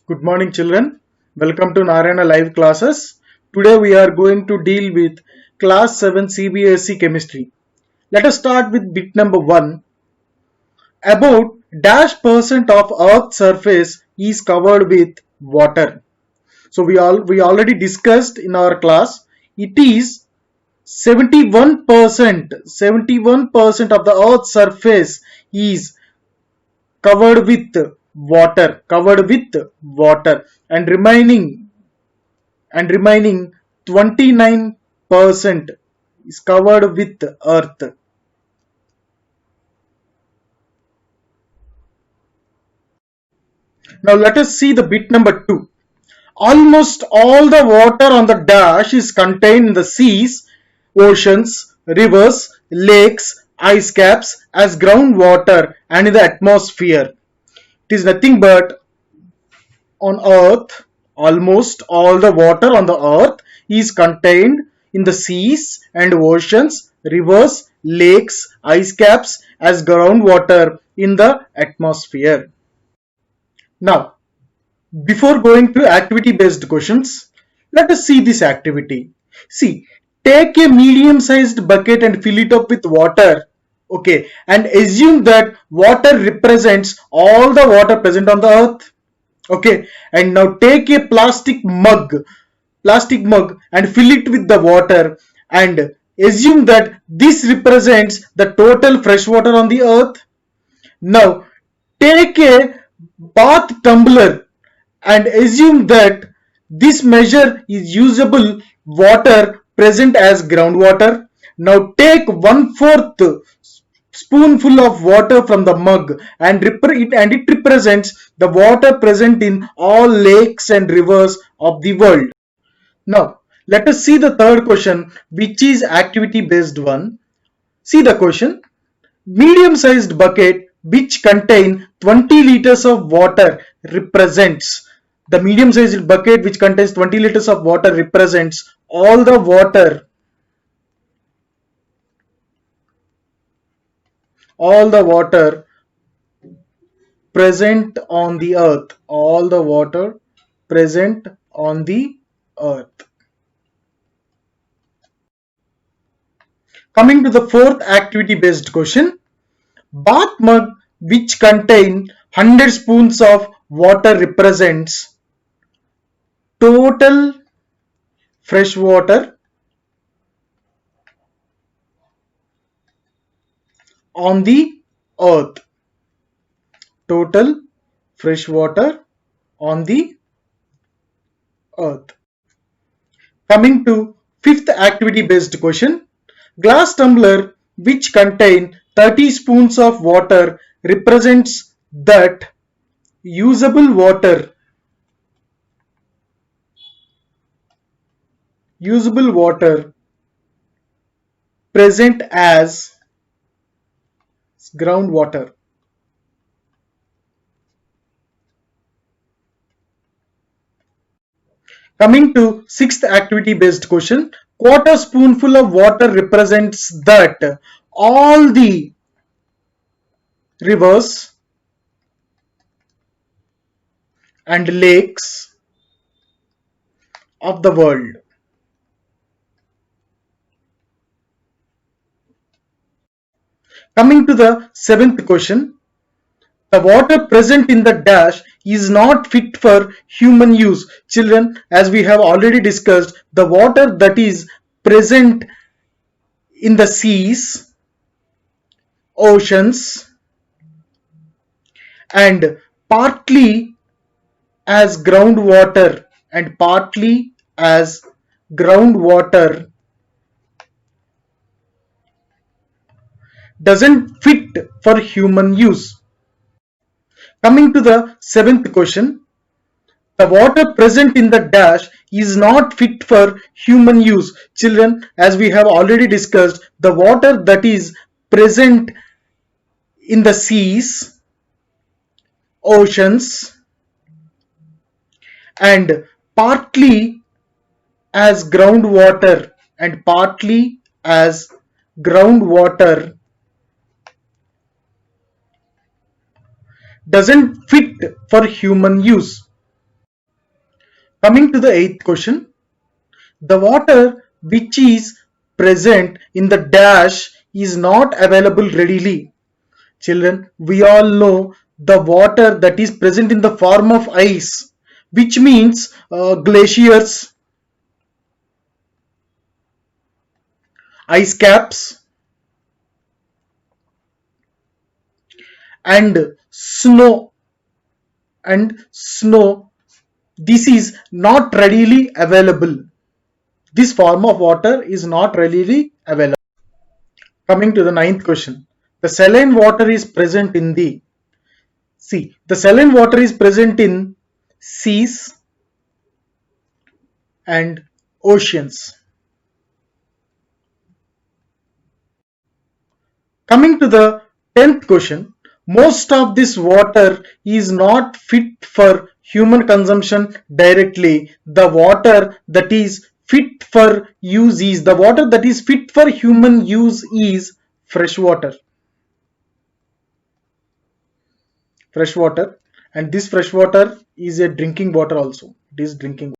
Good morning, children. Welcome to Narayana Live Classes. Today we are going to deal with Class 7 CBSE Chemistry. Let us start with bit number 1. About dash percent of Earth's surface is covered with water. So we already discussed in our class. It is 71%. 71% of the Earth's surface is covered with water, and remaining 29% is covered with earth. Now let us see the bit number 2. Almost all the water on the dash is contained in the seas, oceans, rivers, lakes, ice caps as groundwater and in the atmosphere. It is nothing but on earth. Almost all the water on the earth is contained in the seas and oceans, rivers, lakes, ice caps as groundwater in the atmosphere. Now, before going to activity based questions, let us see this activity. See, take a medium sized bucket and fill it up with water. Okay, and assume that water represents all the water present on the earth. Okay, and now take a plastic mug and fill it with the water and assume that this represents the total fresh water on the earth. Now take a bath tumbler and assume that this measure is usable water present as groundwater. Now take 1/4 spoonful of water from the mug and it represents the water present in all lakes and rivers of the world. Now let us see the third question, which is activity based one. See the question. Medium sized bucket which contain 20 liters of water represents the medium sized bucket which contains 20 liters of water represents all the water present on the earth. Coming to the fourth activity based question. Bath mug which contain 100 spoons of water represents total fresh water on the earth. Total fresh water on the earth. Coming to fifth activity based question. Glass tumbler which contain 30 spoons of water represents that usable water present as groundwater. Coming to sixth activity based question. Quarter spoonful of water represents that all the rivers and lakes of the world. Coming to the seventh question. The water present in the dash is not fit for human use. Children, as we have already discussed, the water that is present in the seas, oceans, and partly as groundwater doesn't fit for human use. Coming to the seventh question. The water present in the dash is not fit for human use. Children, as we have already discussed, the water that is present in the seas, oceans, and partly as groundwater doesn't fit for human use. Coming to the eighth question, the water which is present in the dash is not available readily. Children, we all know the water that is present in the form of ice, which means glaciers, ice caps, and snow. And snow, this is not readily available. This form of water is not readily available. Coming to the ninth question, the saline water is present in the sea. The saline water is present in seas and oceans. Coming to the 10th question, most of this water is not fit for human consumption directly. The water that is fit for use is the water that is fit for human use is fresh water. Fresh water, and this fresh water is a drinking water also. It is drinking